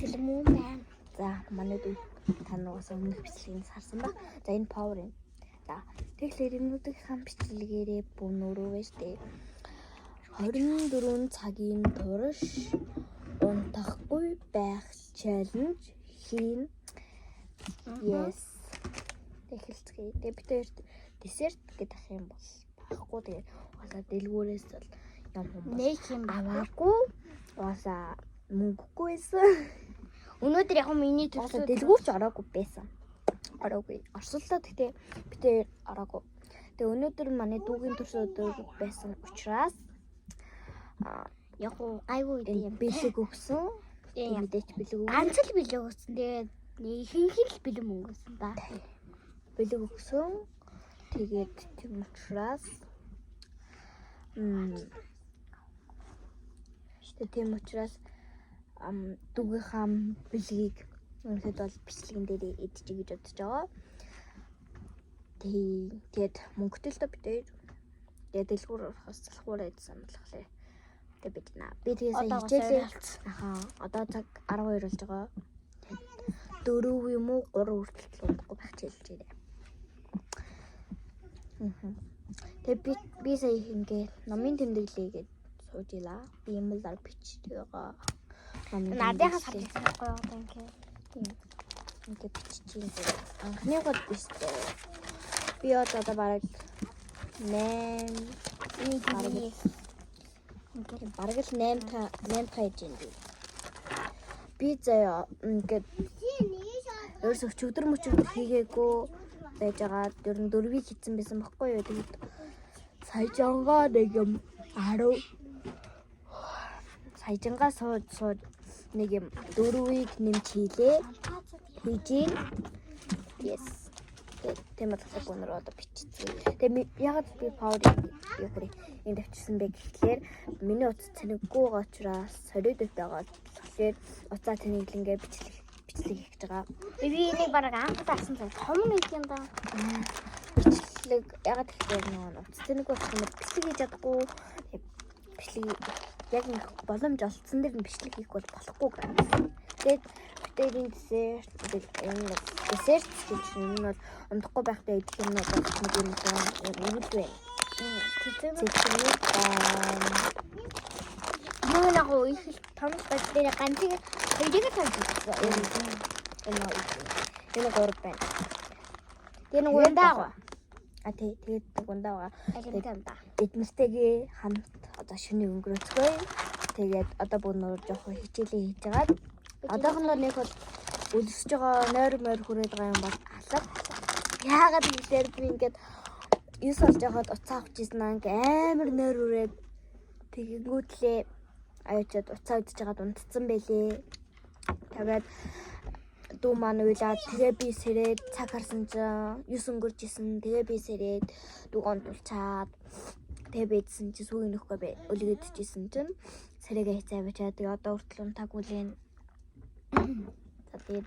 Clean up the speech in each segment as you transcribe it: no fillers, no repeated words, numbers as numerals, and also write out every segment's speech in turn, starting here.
Сэлмүүн байна. За манай дүү танаас өмнөх бичлэгийг харсан баг. За энэ power юм. За тэгэхээр энүүдийнхээ бичлэгээрээ бүүнөрөө байж тээ. 24 цагийн турш унтахгүй байх challenge хийн. Yes. Эхэлцгээе. Тэгээ бид хоёр десерт гэдэг юм бол байхгүй. Тэгээ угаасаа дэлгүүрээс бол юм нэг юм аваагүй. Угаасаа мөнгөгүй байсан. Өнөөдөр яг миний төсөө дэлгүүрч ороогүй байсан. Ороогүй. Орсоллоо гэхдээ бид хоёр ороогүй. Тэгээ өнөөдөр манай дүүгийн төрсөн өдөр байсан учраас яг гайгүй юм бэлэг өгсөн. Мэдээч бэлэг өгсөн. Ганц л бэлэг өгсөн. Тэгээд ихэнх л бэлэг мөнгөсөн да. Бэлэг өгсөн. Тэгээд тийм учраас тийм учраас дүүгийнхаа бэлгийг үнэхээр бол бичлэгэн дээр идчих гэж бодож байгаа. Тэгээд мөнгөтэй л бид хоёр. Тэгээд дэлгүүр орохоос залхуур айдсан болохоор тэгээд бид тэгээ сая хичээлээ. Одоо цаг 12 болж байгаа. 4 юм уу 3 хүртэл унахгүй байх хэлж байна. Тэгээд би сая ингээ номын тэмдэглэгээд сууж илаа. Би юм л бичиж байгаа. Надынхаа сарчсан байхгүй юу ингээ. Ингээ бичиж юм. Анхныгод биш дээ. Би одоо бараг 8 бараг л 8 пэйж юм. Би заяа ингээ ерөөс өчигдөр хийгээгүй байж байгаа. 4-ийг хийсэн байсан байхгүй юу. Тэгээд саяжангаа нэг юм 10 саяжангаа сууд нэг юм 4-ийг нэмж хийлээ. Хийж. Yes. Тийм болохоор өнөр одоо биччихье. Тэгээ ягаад би power-ыг энд авчирсан бэ гэхлээр миний утас цэнэггүй байгаа учраас солиод байгаа. Тэгэхээр уцаа цэнэглэнгээ бичлэг хийх гэж байгаа. Би энийг бараг анх таасан цаг том нэг юм да. Бичлэг ягаад гэхээр нөгөө утас цэнэг болох юм бичлэг хийж чадахгүй. Бичлэг яг нэг боломж олцсон дээр нь бичлэг хийх бол болохгүй гэх. Тэгээд бидний десерт гэж юм бол унтахгүй байхдаа идэх юм бол нэг юм байна. Юу нэг их том бэлгээр ганцыг хоёрыг тавьж байгаа. Энэ гурав байна. Тэр нэг ундаа. Тэгээд ундаа. Тэгээд эднэртэйгээ хамт одоо шөнө өнгөрөөцгөө. Тэгээд одоо бүр жоохон хичээлээ хийж байгаа. Одоохондоо нэг бол өлсөж байгаа нойр хүрээд байгаа юм бол алга. Яагаад гэвэл би ингээд 9 болж байхад уцаа авч ийсэн амар нойр үрээд тэгэнгүүтлээ аюучаад уцаа идэж байгаад унтцсан байлээ. Тэгээд дүү маань уйлаад тэгээ би сэрээд цаг харсан чинь 9 өнгөрч исэн. Тэгээ би сэрээд дүүг онтулчаад тэгээ бийдсэн чинь сүүгийн нөхгүй өлгөдөж исэн чинь сэрээгээ хязаа авчаад тэгээ одоо хүртэл унтаагүй лээ. За тэгээд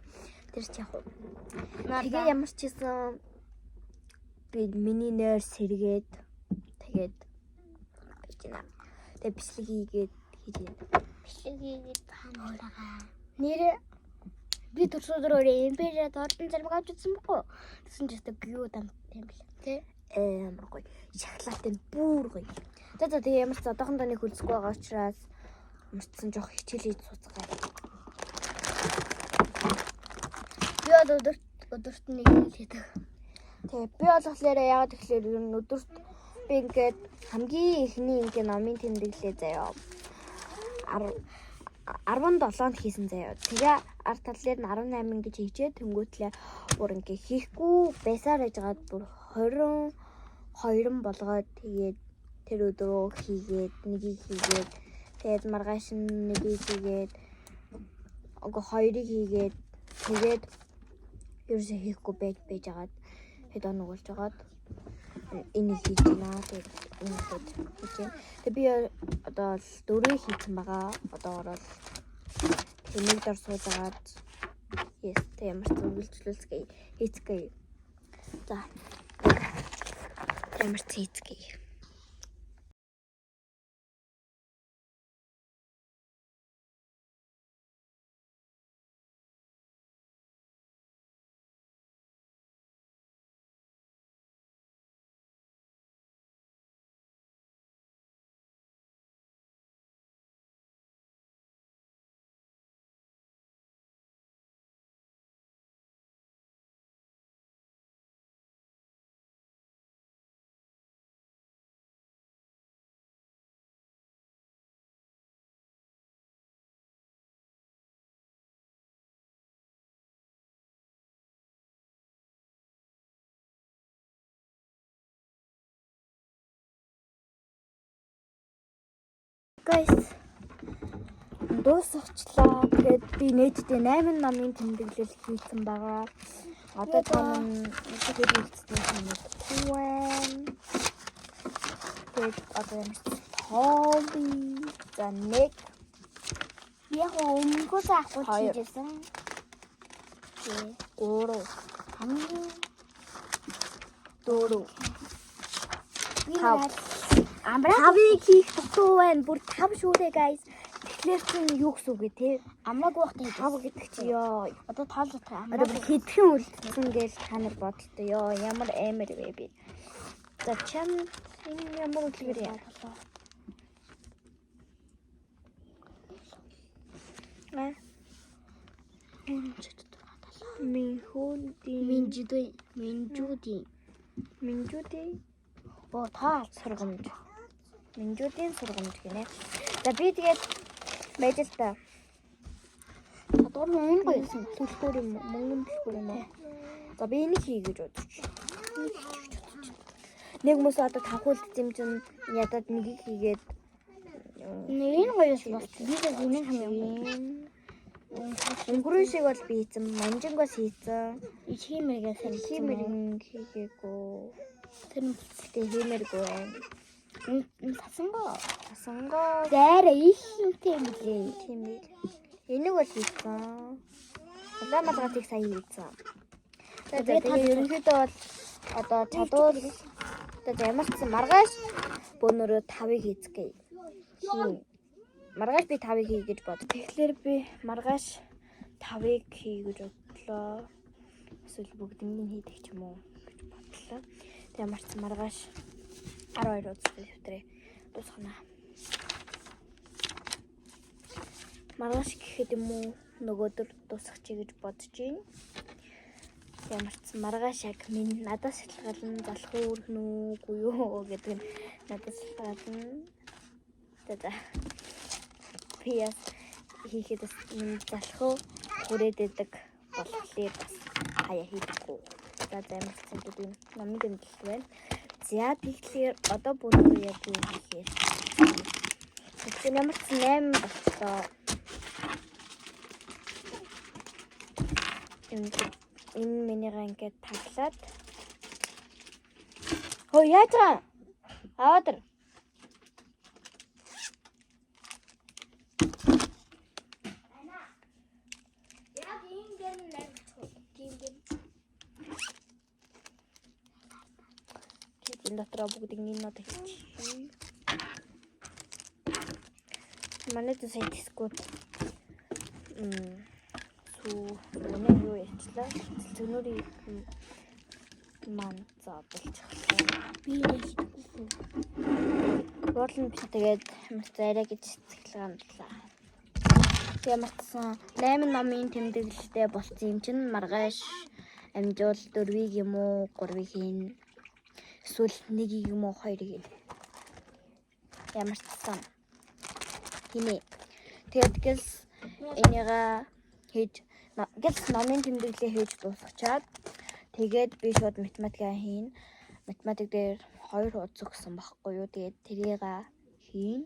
тэр ч яг тэгээ ямар ч гэсэн би миний нойр сэргээд тэгээд байж байна. Тэгээ бичлэг хийгээд хийж байна. Бичлэг хийгээд таанаагаа. Нэр би төрсөдрөө империад ордон зарим авч үзсэн бэхгүй. Тэсэн ч гэсэн гүү дам тийм бэл. Тэ? Амар гоё. Шоколадтай бүр гоё. За тэгээ ямар ч одоохондоо нэг хөлсөхгүй байгаа учраас мөрцсөн жоох хичээл хийж сууцгаа. Би өдөрт нэг хийдэг. Тэгээ би болохоор яагаад тэгэхээр өдөрт би ингээд хамгийн ихний ингээд номын тэмдэглээ заяа. 17-нд хийсэн заяа. Тэгээ ард талаар нь 18 гэж хийжээ. Тэнгүүтлээ бүр ингээд хийхгүй байсаар яжгаад бүр 22 болгоод тэгээд тэр өдрөө хийгээд нэгийг хийгээд тэгээд маргааш нэгийг хийгээд хоёрыг хийгээд тэгээд ерөөсөө хийхгүй байж байгаад хэд оног болж байгаад энийг хийж байна. Тэгээд энийг хийж байна. Тэгээд би одоо л 4 хийсэн байгаа. Одоогор бол нэг дор суулгаад yes тэг ямар ч үйлчлүүлцгээе. Хийцгээе. За. Ямар ч хийцгээе. Guys, дуусчихлаа. Тэгээд би нээдтэй 8 намын тэмдэглэл хийсэн байгаа. Одоо танаа ихээр хэлцсэн юм байна. Тэгээд одоо ямар ч хобби за нэг Яг өмнөхөө заахгүй хийжсэн. Тэ 3 хамгийн 4 Тав. Тавыг хийх дутуу байна. Бүр 5 шүүрээ guys. Тэгэхээр чинь юу гэсэн үг вэ те? Амраг уухтай хийж. 5 гэдэг чи ёо. Одоо тоолох Одоо бүр хэдхэн үлдсэн гэж та нар боддоо ёо. Ямар амар вэ би. За чам энэ ямар үлгэр яа. Минжүүдийн Оо таа сургамж. Минжүүдийн сургамж гинэ. За би тэгээд байж л та. Чадвар нь энэ гоёсэн. Түлхүүр юм уу? Мөнгөн түлхүүр юм уу? За би энийг хий гэж бодож. Нэг хүмүүс одоо тавхуулт юм чинь ядаад нэгийг хийгээд Энэ гоёсэн бас. Би л энэ хамгийн өнгөрөн шиг бол би хийсэн. Манжингоос хийсэн. химэргээ Химэрэг хийгээгүй. тэр нь Химэргүй байна. Сасангоо. Зайраа их юмтэй юм лээ. Тийм ээ. Энийг бол хийсэн. Улаан малгатыг сая хийсэн. Тэгээд ерөнхийдөө бол одоо чадвал одоо ямар ч маргааш бөөнөрөө 5-ыг хийцгээе. Маргааш би 5-ыг хий гэж бод. Тэгэхээр би маргааш 5-ыг хий гэж бодлоо. Эсвэл бүгднийг хийдэг ч юм уу гэж бодлоо. Тэг ямар ч маргааш 12 үзсэн хэвтрээ дуусгана. Маргааш гэхэд юм уу нөгөөдөр дуусгачих гэж бодож байна. Ямар ч маргааш яг минь надаас шалтгаална залах өөрхөн үгүй юу гэдэг нь надаас шалтгаална. За PS хийхэд минь залах хүрээд идэг болохоор бас хаяа хийдэггүй. За ямар ч зүйл намын тэмдэглэл байна. За тэгэхээр одоо бүгд яг юу хийхээр. Тэгэхээр ямар ч 8 боллоо. Энэ минийгаа ингээд таглаад. Хөө яаж байгаа? Аваад. Яг ингэн нэг тийм энэ дотроо бүгдийг нинод хийчихье. Манай төсөө дискорд өнөө юу яачлаа? Зөнөрийн маань заадалчихлаа. би хийхгүй. Борлон би тэгээд хамт арай гэж цэглэганлаа. Тэгээд матсан 8 номын тэмдэглэлтэй болсон юм чинь маргааш амжуул 4-ийг юм уу 3-ыг хийн. Эсвэл 1-ийг юм уу 2-ыг хийн. Ямар ч сан. Хинэ. Тэгээд гэс энийга хийж гэс номын тэмдэглэлээ хийж дуусгачаад тэгээд би шууд математикаа хийн. Математик дээр 2 удаа өгсөн байхгүй юу. Тэгээд тэрийг хийн.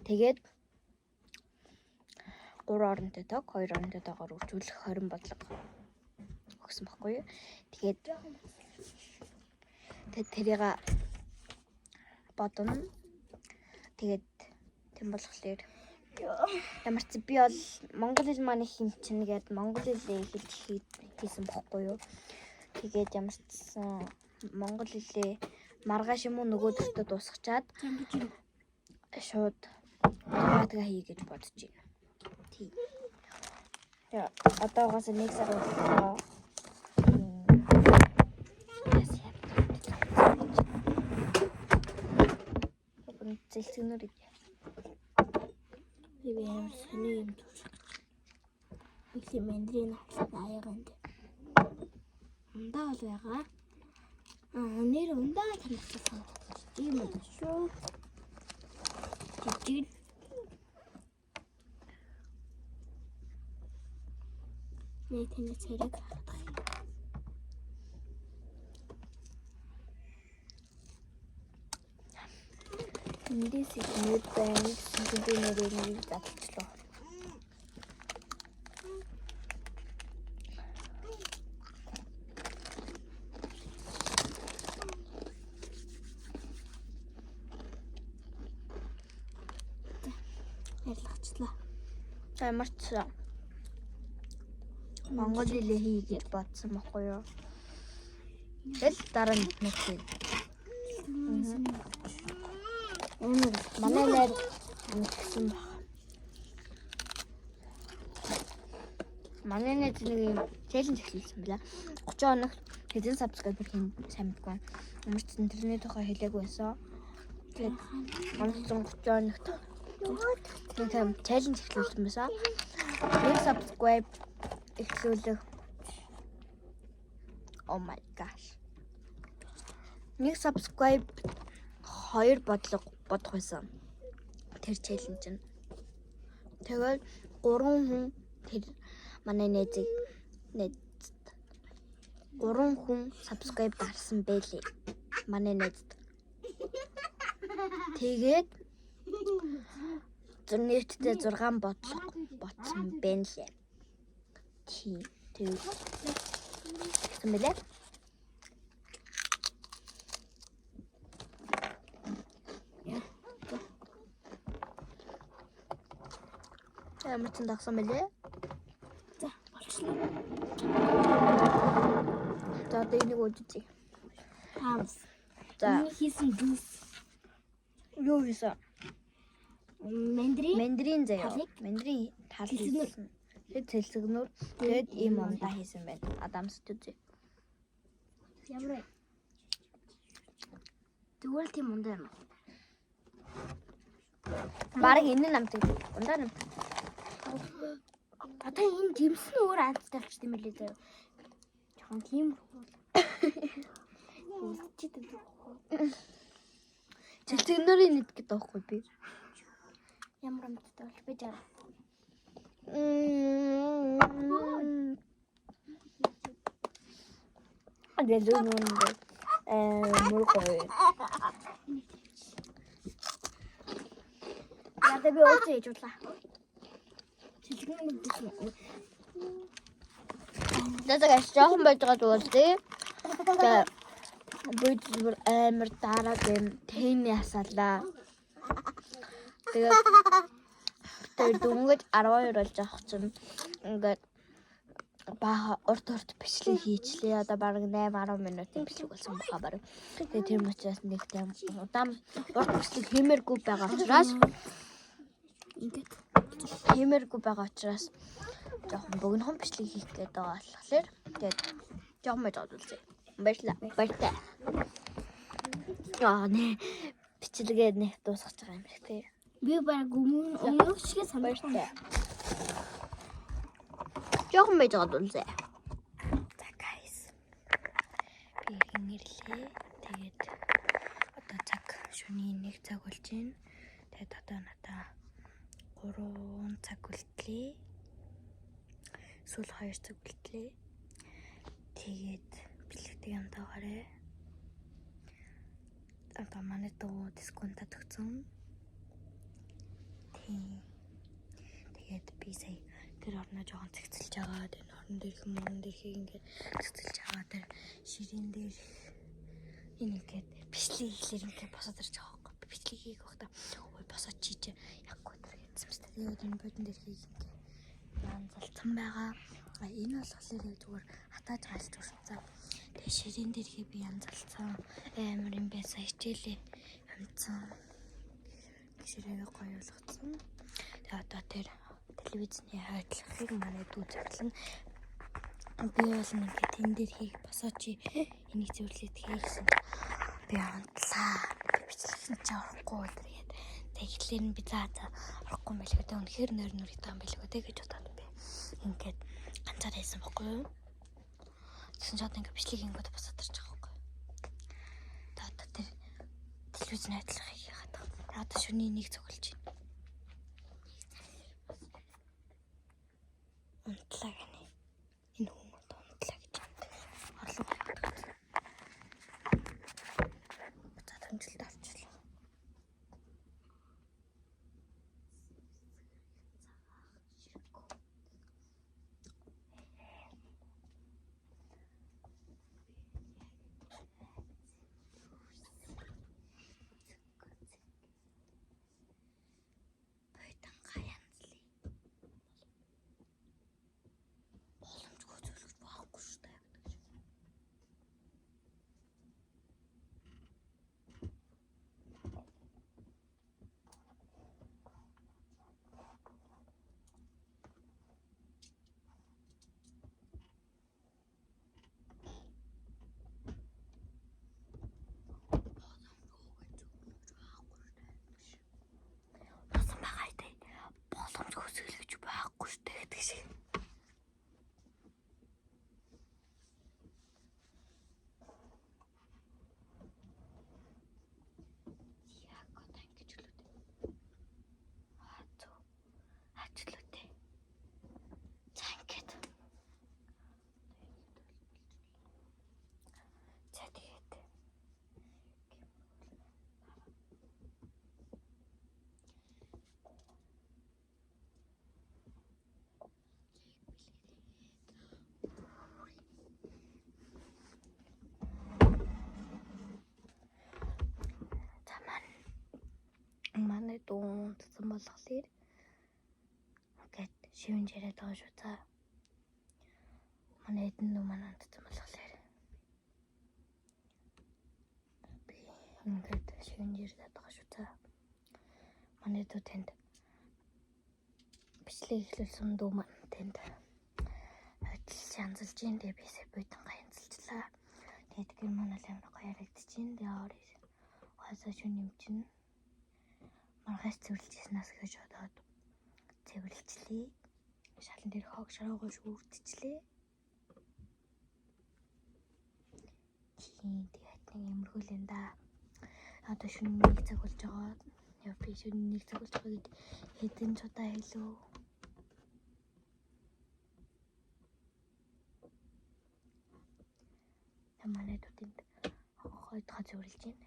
Тэгээд 3 оронтой тог, 2 оронтой тоогоор үржүүлэх 20 бодлого өгсөн байхгүй юу. Тэгээд тэрийг бодно. Тэгээд тэм болохоор ямар ч би бол монгол хэл маань их юм чинь гээд монгол хэлээ хэлж хийсэн бохгүй юу. Тэгээд ямар ч монгол хэлээ маргааш юм уу нөгөө төртөд дуусгачаад шууд математика хий гэж бодож байна. Тий. Яа, одоогоос нэг сар боллоо. Зэлцгнөр ий. Би ямар сони юм дүүж. Их мандрин аяаганд. Ундаа бол байгаа. Нэр ундаа танилцсан. Тийм үү шүү. Жижиг. Нэг таны царайг харах. Эндээс нэг байна. Сүүлийн нэрийг нэг задчихлоо. Ярилцлаа. Ямар ч монгол хэлээ хий гэж бодсон байхгүй юу? Тэгэл дараа нь нэг хий. Манай нэр гэсэн баг. Манай нэр нэг челленж эхлүүлсэн байна. 30 хоногт хэдэн сабскрайбер хийн сайн мэдгүй. Ямар ч тэрний тухай хэлээгүй байсан. Тэгээд онцлон 30 хоногт тийм челленж эхлүүлсэн байсан. Нэг сабскрайб эхлүүлэх. Oh my gosh. Нэг сабскрайб 2 бодох байсан. Тэр челленж нь. Тэгээд 3 хүн тэр манай найзыг 3 хүн сабскрайб дарсан байлээ. Манай найзд. Тэгээд нийтдээ 6 бодсон байна лээ. Тийм. Тэгээд гэсэн мэлээ. Ямар ч дагсан мэлээ. За, болчихлоо. За, энийг үзье. Хамс. За, хийсэн жуус. юу хийсэн? Мандрин заяа. Мандрин талсан. Тэгээд цэлцгнөр. Тэгээд ийм ундаа хийсэн байна. Адамс үзье. Ямар вэ? Тэгвэл тийм ундаа юм. Бараг энэ намтыг ундаа нам. Одоо энэ жимсэн өөр анцтай болчих юм лээ заяа. Жохон тийм үсчихэд Цэлцгнөрийн нэт гэдэг байхгүй би. ямар амттай бол би жаа. Агэлэн мөргөө. Яа би өөсөө ижуулаа. Дэсэгээс жоохон байж байгаа зүгээр. Тэгээд бид амар дараа гэм тэний асаалаа. Тэгээд тэр дүнгээд 12 болж авах чинь ингээд баа урт бичлэг хийчлээ. Одоо бараг 8-10 минутын бичлэг болсон баха бараг. Тэгээд тэр учраас нэг тийм удаан урт бичлэг хиймээргүй байгаа учраас жоохон богинохон бичлэг хийх гээд байгаа болохоор тэгээд жоохон байж бодулъя. Баярлалаа. Яа нэ бичлэгээ нэг дуусгаж байгаа юм шиг тий. Би баг өмнөх шиг санагдсан. Жоохон байж бодулъя. За guys. Би ингэрлээ. Тэгээд одоо цаг шөнийн 1 цаг болж байна. Тэгээд одоо надаа 3 цаг үлдлээ. Сүүл 2 цаг үлдлээ. Тэгээд бэлэгтэй юм таагараа. Одоо манай дуу дисконта төгсөн. Тэгээд би сая тэр орноо жоохон цэгцэлж байгаа. Тэр орон дээр хүмүүс ингээд цэгцэлж байгаа. Тэр ширийн дээр Энэ ингээд бичлэг хийхлээр ингээд босоод ирж байгаа байхгүй. Бичлэг хийх байхдаа ой босоод чийж яггүй тэр гэсэн юм шүү дээ. Тэгээд энэ бодон дээр хийх ингээд янзалцсан байгаа. Энэ болохоор яг зүгээр хатааж галж урцсан. Тэгээд ширээн дээр хий би янзалцсан. Амар юм байсан хичээлээ юмцсан. Ширээгээ гоё болгоцсон. Тэгээд одоо тэр телевизний хайрлагыг манай дүү зарлана. Би бол ингээд тэн дээр хийх босоо чи энийг зөвлөд хийсэн. Би онтлаа. Бичлэгэн чи орохгүй тэгээд тэгэхээр нь би заа орохгүй мэл гэдэг. Үнэхээр нойр идэх юм билгүй тэг гэж бодоод би ингээд ганцаар хийсэн бохгүй юу. Тэгсэн ч одоо ингээд бичлэг хийнгүүд босоод ирж байгаа байхгүй. Тэгээд тэр телевизний хайрлагыг хийгээд байгаа. Одоо шөнийн нэг цуглаж байна. Унтлаа гэнэ. Энэ хүмүүс унтлаа гэж орлого гаргадаг. За томжилт авчлаа. Манай дуу цэцэн болохоор ингээд шивэн жараад байгаа шүү та. Манай эдэн дүү манай цэцэн болохоор би ингээд шивэн жараад байгаа шүү та. Манай дүү тэнд бичлэг эхлүүлсэн дүү маань тэнд ажиллаж янзалж ийн дээ бисээ бодон ганцлжлаа. Тэгээд гэр манай амар гоё ярагдчихээн дээ орой. Хасаа шүн юм чинь маргаас цэвэрлэжснаас гэж бодоод цэвэрлжлээ. Шалан дээр хог шараагаа шүүрдчихлээ. Тийм тэгээд нэг юмрхүүлэн да. Одоо шөнө 1 цаг болж байгаа. Яа би шөнө 1 цаг болж байгаа гэд хэдэн чудаа хэлөө. Манай дүүтэнд хойдохоо цэвэрлж байна.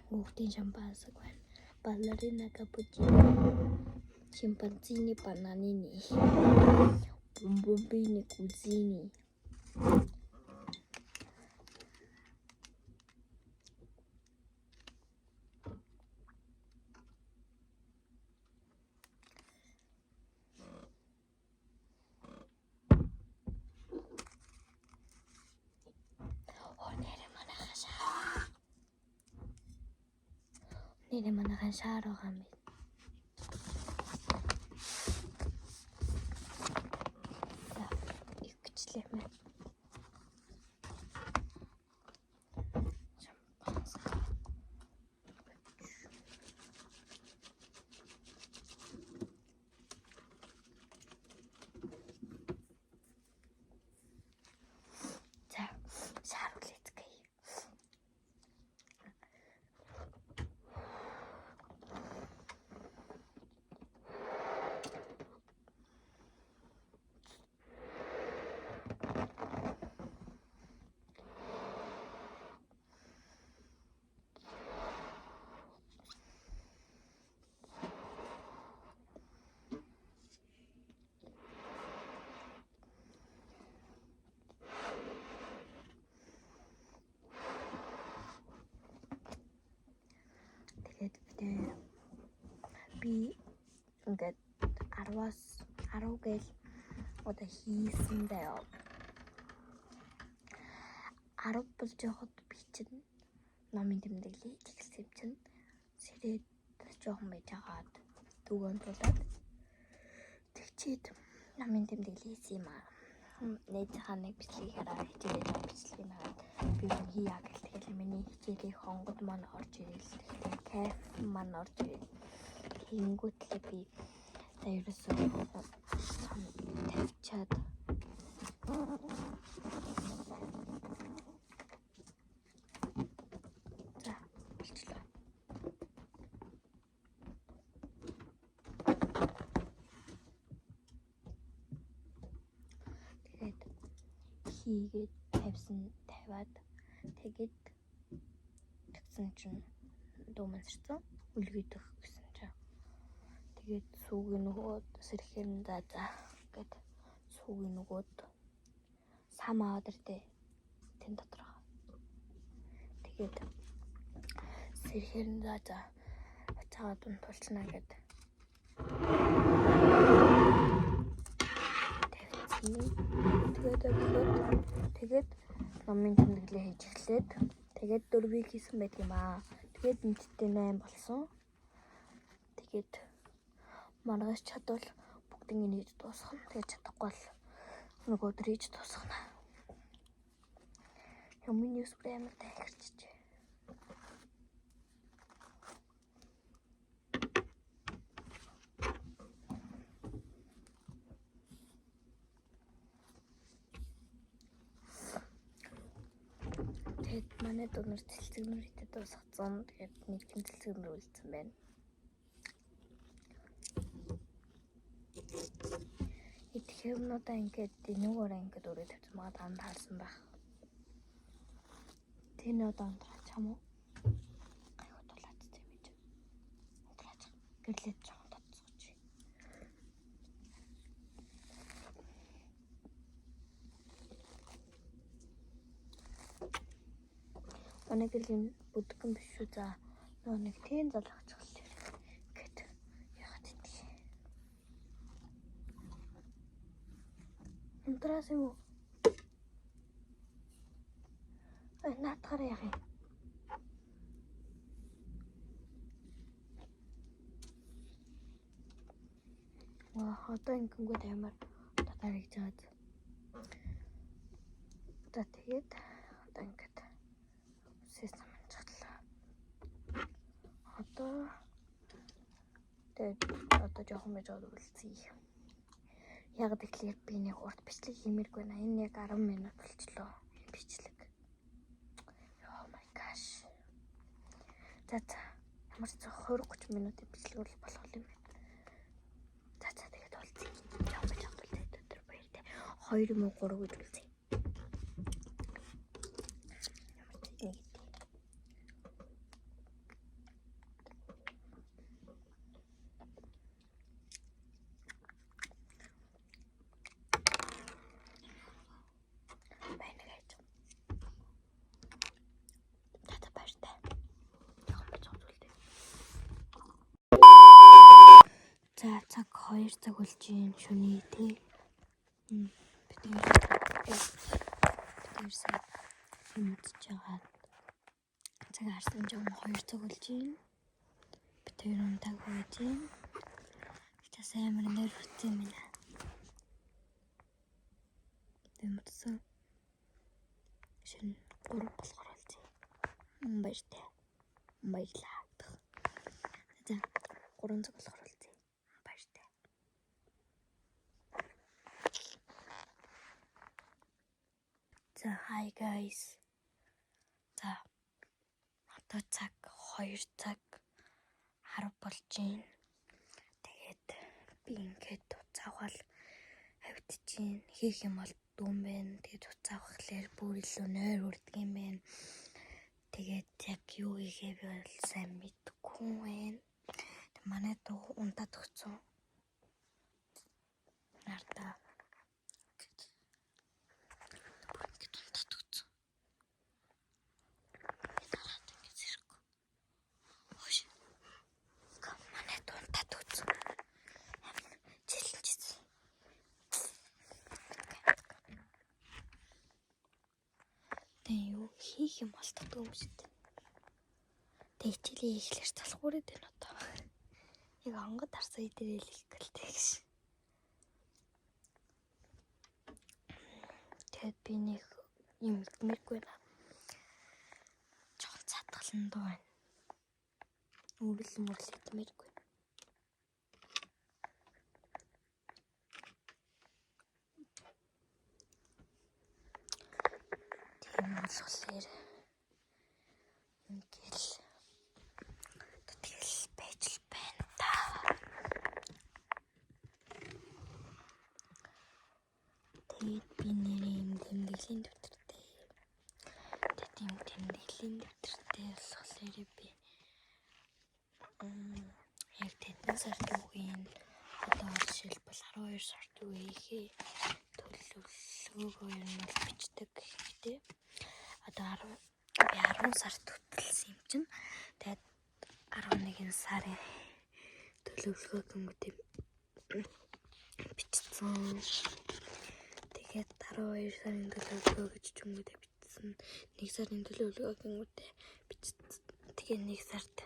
Хүүхдийн шампансаг байна. Балерина капучино. Шимпанзини бананини. Бомбини кузини. Нэрээ манайхан шаар байгаа юм. За, ихчлээ мэ. За, шаар үлээцгээе. Тэгээд би ингээд 10-аас 10 гээл одоо хийсэн даа. 10 болж явахад би чинь номын тэмдэглэл хийж эхэлсэн юм чинь сэрээд жоохон байж агаад дүүгэн тулаад тэгчээд номын тэмдэглэл хийсэн юм аа. Нээжийнхаа нэг бичлэгийг хараад хичээлээ жоо бичлэг наад би хийя гэл тэгэл миний хичээлийн хонгод маань орж ирэл тэгэхээр кайф маань орж ирэл хийнгүүтлээ би за ерөөсөө тавьчаад за болчихлоо. Тэгээд хийгээд тавиад тэгээд тэгсэн чинь дуумансарсан үлгийдэх гэсэн чинь тэгээд сүүгийн нөгөөд сэрхээр за гэд сүүгийн нөгөөд самаа өдөртэй тэн дотор тэгээд сэрхээр за цаад унтуулчна гэд тэгээд номын тэмдэглээ хийж эхлээд тэгээд 4-ийг хийсэн байдаг юм аа. Тэгээд нийтдээ 8 болсон. Тэгээд маргааш чадвал бүгдийг хийж дуусгах. Тэгээд чадахгүй бол нөгөө өдөр хийж дуусгана. Юмны 뉴스 амар тайлгарч. Тэгээд манай донор тэлцэгнэр идэд дуусгацсан. Тэгээд нэг тэлцэгнэр үлдсэн байна. Тэгэхээр өнөөдөр ингээд энүүгээр ингээд өрөө тавьсан байгаа данд харсан байх. Тэний одоо унтраач юм уу? Гайхуу тулаад тийм байж. Унтраач. Гэрлээд жоохон татцгооч. Манай гэрлийн бүдгэн биш үү за. Нөгөө нэг тэн залгахчихлаа. Гэт яагаад идэх. Унтраас юм уу? Наатахаар яах юм? Одоо ингэнгүүт амар татарыг жаад. За тэгээд одоо ингээд үсээс амжууллаа. Одоо жоохон байж үлдсэе. Яг тэгэхээр би нэг урт бичлэг хиймээргүй байна. Энэ яг 10 минут болчихлоо. Бичлэг. Oh my gosh. За ямар ч 20-30 минутын бичлэг бол болох юм байна. За тэгээд болцсон. Жоохон байж өдөр баяртай. 2 юм уу 3 гэж үлдээ. За цаг 2 цаг болж байна шөнийн тий. Бид нэрсээ юмдж байгаа. Цаг харсан жоо 2 цаг болж байна. Тэр унтаг байж юм. Сейчас амар нэрвэртэй юм байна. Тэмцсэн. Шин 3 болохоор алзээ. Баяртай. Баярлаа. За 3 цаг болохоор алзээ. Баяртай. За hi guys. За одоо цаг 2 цаг харав болж байна. Тэгээд би ингээд уцаавал хавьдчихин. Хийх юм бол дүүм байна. Тэгээд уцаавахлаар бүр илүү нойр үрдэг юм байна. Тэгээд яг юу хийгээ би бол сайн мэдэхгүй байна. Манай дуу унтаад өгцөн. Нарта. Бүгд унтаад өгцөн. Нараад ингэ зэрэг. Хөөш. Манай дуу унтаад өгцөн. Жилэнчсэн. Тэг юу хийх юм болтдгүй юм шиг. Тэг хичээлийн ихлэр талхуураад байна одоо. Яг онгод харсан идэрэл ихгэлтэй гэж. Тэгэд би нэг юм идмэргүй байна. Жон цатгалан дуу байна. Үрэл идмэргүй. Тийм болохоор ингээл тэгэл байж л байна та. Тэгээд би нэрээ юм тэмдэглэлийн дэвтэртэй. Тэгээд юм тэмдэглэлийн дэвтэртэй болохоор би яг тэдэн сард үеийн одоо жишээлбэл 12 сард үеийнхээ төлөвлөгөөгөө юм бол бичдэг гэхдээ одоо би 10 сард хөтлсөн юм чинь. Тэгээд 11 сарын төлөвлөгөө гэмтэй бичсэн. Тэгээд 12 сарын төлөвлөгөө гэж чүмгүүдээ бичсэн. 1 сарын төлөвлөгөө гэмтэй бичсэн. Тэгээд 1 сард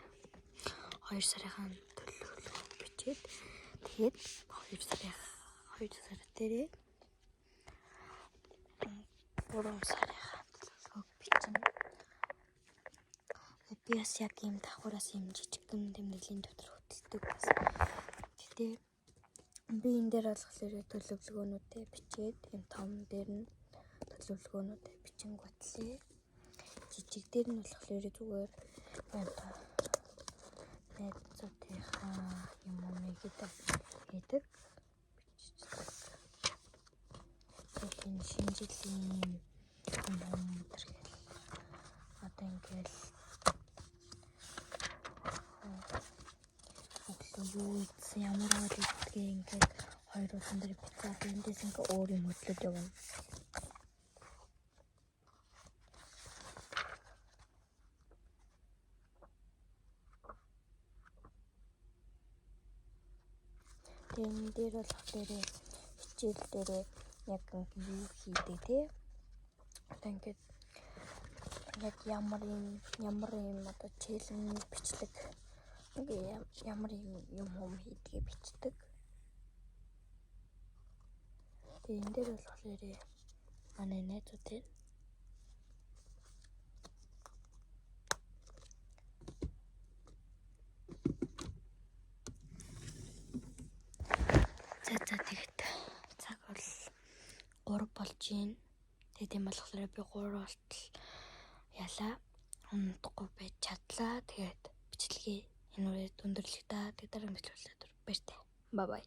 2 сарын төлөвлөгөө бичээд тэгээд 2 сар дээрээ 3 сарын төлөвлөгөө бичсэн. Би бас яг юм давхраас юм жижигхэн тэмдэглэлийн дэвтэр хөтэлдэг байсан. Гэтэ би энэ дээр болохоор төлөвлөгөөнүүдээ бичээд юм том дээр нь төлөвлөгөөнүүдээ бичин готлээ. Жижиг дээр нь болохоор зүгээр найзуудынхаа юм хийдэг бичдэг. Тэгээд энэ шинэ жилийн юм тэрхэл одоо ингээл юу ийдсэн ямар бол идтгээ ингээд хоёр улсан дээр бицаад эндээс ингээ өөр юм хөдлөж явна. Тэгээд энэ дээр болохоор хичээл дээр яг юу хийдэг те. Одоо ингээд яг ямар юм одоо челленж бичдэг. Ямар юм хийдгээ бичдэг. Тэгээд энэ дээр болохоор манай найзууд за тэгэхэд цаг бол 3 болж байна. Тэгээд тийм болохоор би 3 болтол ялаа. Унтахгүй байж чадлаа. Тэгээд бичлэгээ энэ үрээд өндөрлөх та. Тэгээд дараа нь бичлүүлээд баяртай. Бай бай.